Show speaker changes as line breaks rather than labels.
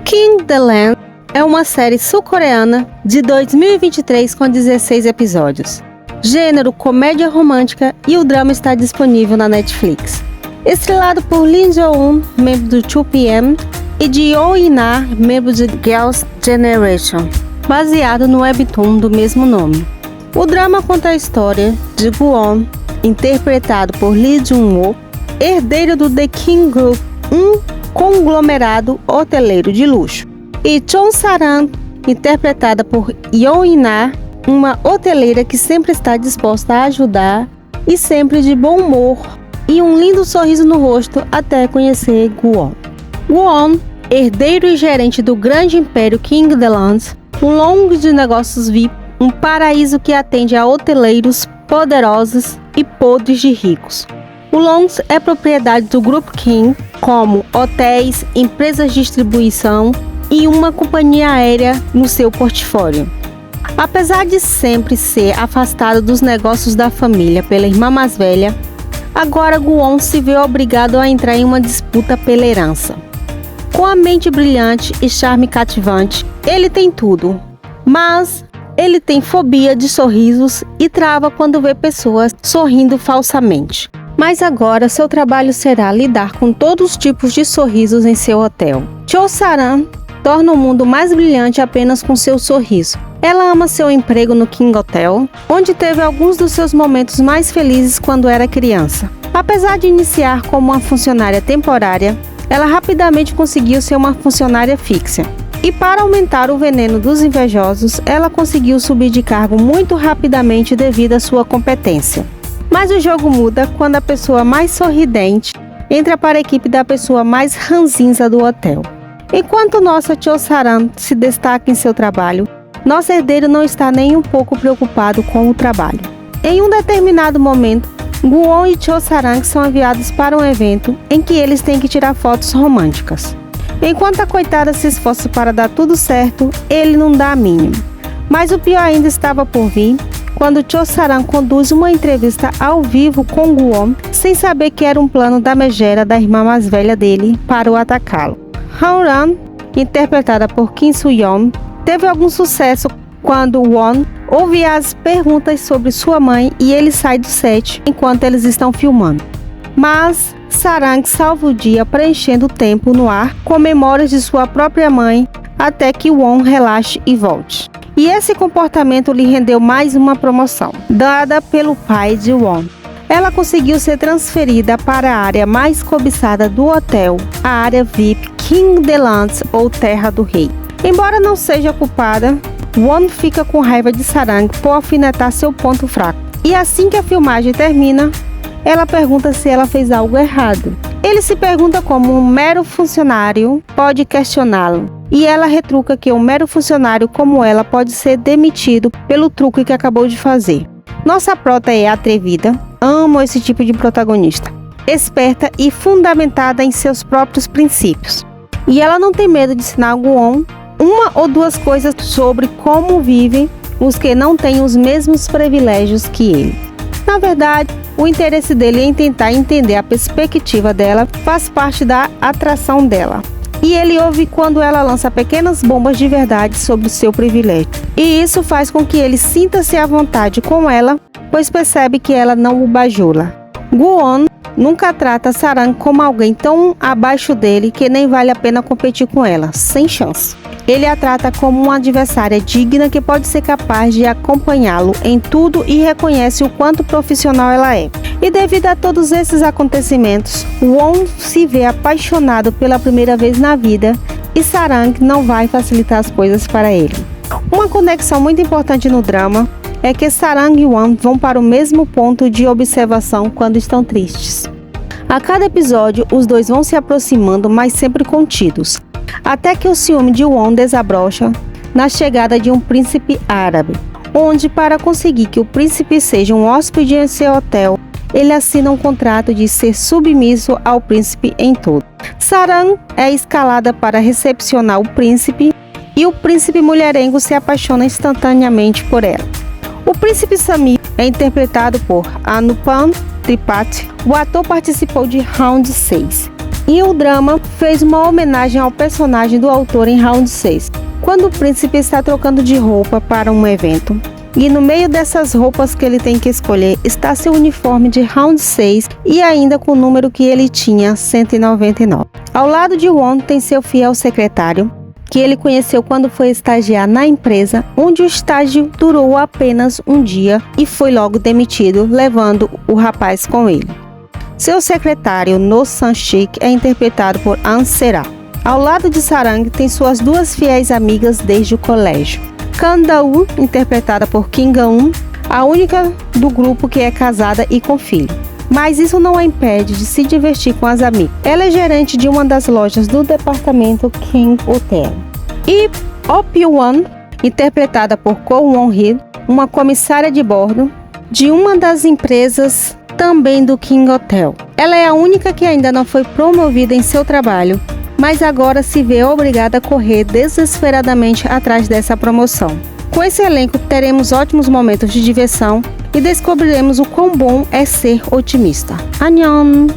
King the Land é uma série sul-coreana de 2023 com 16 episódios. Gênero comédia romântica e o drama está disponível na Netflix. Estrelado por Lee Jo-eun, membro do 2PM, e de Yoon In-ah, membro de Girls' Generation, baseado no webtoon do mesmo nome. O drama conta a história de Gu-won, interpretado por Lee Jun-woo, herdeiro do The King Group, um conglomerado hoteleiro de luxo, e Chon Sa-ran, interpretada por Yoon In-ah, uma hoteleira que sempre está disposta a ajudar e sempre de bom humor e um lindo sorriso no rosto até conhecer Gu-won. Gu-won, herdeiro e gerente do grande império King the Land, um longo de negócios VIP, um paraíso que atende a hoteleiros poderosos e podres de ricos. O Longs é propriedade do Grupo King, como hotéis, empresas de distribuição e uma companhia aérea no seu portfólio. Apesar de sempre ser afastado dos negócios da família pela irmã mais velha, agora Gu-won se vê obrigado a entrar em uma disputa pela herança. Com a mente brilhante e charme cativante, ele tem tudo, mas ele tem fobia de sorrisos e trava quando vê pessoas sorrindo falsamente. Mas agora seu trabalho será lidar com todos os tipos de sorrisos em seu hotel. Chon Sa-ran torna o mundo mais brilhante apenas com seu sorriso. Ela ama seu emprego no King Hotel, onde teve alguns dos seus momentos mais felizes quando era criança. Apesar de iniciar como uma funcionária temporária, ela rapidamente conseguiu ser uma funcionária fixa. E para aumentar o veneno dos invejosos, ela conseguiu subir de cargo muito rapidamente devido à sua competência. Mas o jogo muda quando a pessoa mais sorridente entra para a equipe da pessoa mais ranzinza do hotel. Enquanto nossa Chon Sa-ran se destaca em seu trabalho, nosso herdeiro não está nem um pouco preocupado com o trabalho. Em um determinado momento, Gu-won e Chon Sa-ran são enviados para um evento em que eles têm que tirar fotos românticas. Enquanto a coitada se esforça para dar tudo certo, ele não dá a mínima. Mas o pior ainda estava por vir, quando Chon Sa-ran conduz uma entrevista ao vivo com Gu-won, sem saber que era um plano da megera da irmã mais velha dele para o atacá-lo. Han-ran, interpretada por Kim Soo-yeon, teve algum sucesso quando Won ouve as perguntas sobre sua mãe e ele sai do set enquanto eles estão filmando. Mas Sarang salva o dia preenchendo o tempo no ar com memórias de sua própria mãe até que Won relaxe e volte. E esse comportamento lhe rendeu mais uma promoção, dada pelo pai de Won. Ela conseguiu ser transferida para a área mais cobiçada do hotel, a área VIP King the Land ou Terra do Rei. Embora não seja culpada, Won fica com raiva de Sarang por alfinetar seu ponto fraco. E assim que a filmagem termina, ela pergunta se ela fez algo errado. Ele se pergunta como um mero funcionário pode questioná-lo. E ela retruca que um mero funcionário como ela pode ser demitido pelo truque que acabou de fazer. Nossa prota é atrevida, amo esse tipo de protagonista, esperta e fundamentada em seus próprios princípios. E ela não tem medo de ensinar Gu-won uma ou duas coisas sobre como vivem os que não têm os mesmos privilégios que ele. Na verdade, o interesse dele em tentar entender a perspectiva dela faz parte da atração dela. E ele ouve quando ela lança pequenas bombas de verdade sobre o seu privilégio. E isso faz com que ele sinta-se à vontade com ela, pois percebe que ela não o bajula. Gu-won nunca trata Sarang como alguém tão abaixo dele que nem vale a pena competir com ela, sem chance. Ele a trata como uma adversária digna que pode ser capaz de acompanhá-lo em tudo e reconhece o quanto profissional ela é. E devido a todos esses acontecimentos, Won se vê apaixonado pela primeira vez na vida e Sarang não vai facilitar as coisas para ele. Uma conexão muito importante no drama é que Sarang e Won vão para o mesmo ponto de observação quando estão tristes. A cada episódio, os dois vão se aproximando, mas sempre contidos, até que o ciúme de Won desabrocha na chegada de um príncipe árabe, onde, para conseguir que o príncipe seja um hóspede em seu hotel, ele assina um contrato de ser submisso ao príncipe em tudo. Sarang é escalada para recepcionar o príncipe e o príncipe mulherengo se apaixona instantaneamente por ela. O príncipe Samir é interpretado por Anupam Tripathi. O ator participou de Round 6. E o drama fez uma homenagem ao personagem do autor em Round 6, quando o príncipe está trocando de roupa para um evento. E no meio dessas roupas que ele tem que escolher está seu uniforme de Round 6 e ainda com o número que ele tinha, 199. Ao lado de Won tem seu fiel secretário, que ele conheceu quando foi estagiar na empresa, onde o estágio durou apenas um dia e foi logo demitido, levando o rapaz com ele. Seu secretário, No Sang-sik, é interpretado por An Sera. Ao lado de Sarang tem suas duas fiéis amigas desde o colégio. Kang Da-woo, interpretada por Kim Ga-eun, a única do grupo que é casada e com filho. Mas isso não a impede de se divertir com as amigas. Ela é gerente de uma das lojas do departamento King Hotel. E Oh Pyo-won, interpretada por Ko Won-hee, uma comissária de bordo de uma das empresas também do King Hotel. Ela é a única que ainda não foi promovida em seu trabalho, mas agora se vê obrigada a correr desesperadamente atrás dessa promoção. Com esse elenco teremos ótimos momentos de diversão e descobriremos o quão bom é ser otimista. Annyeong!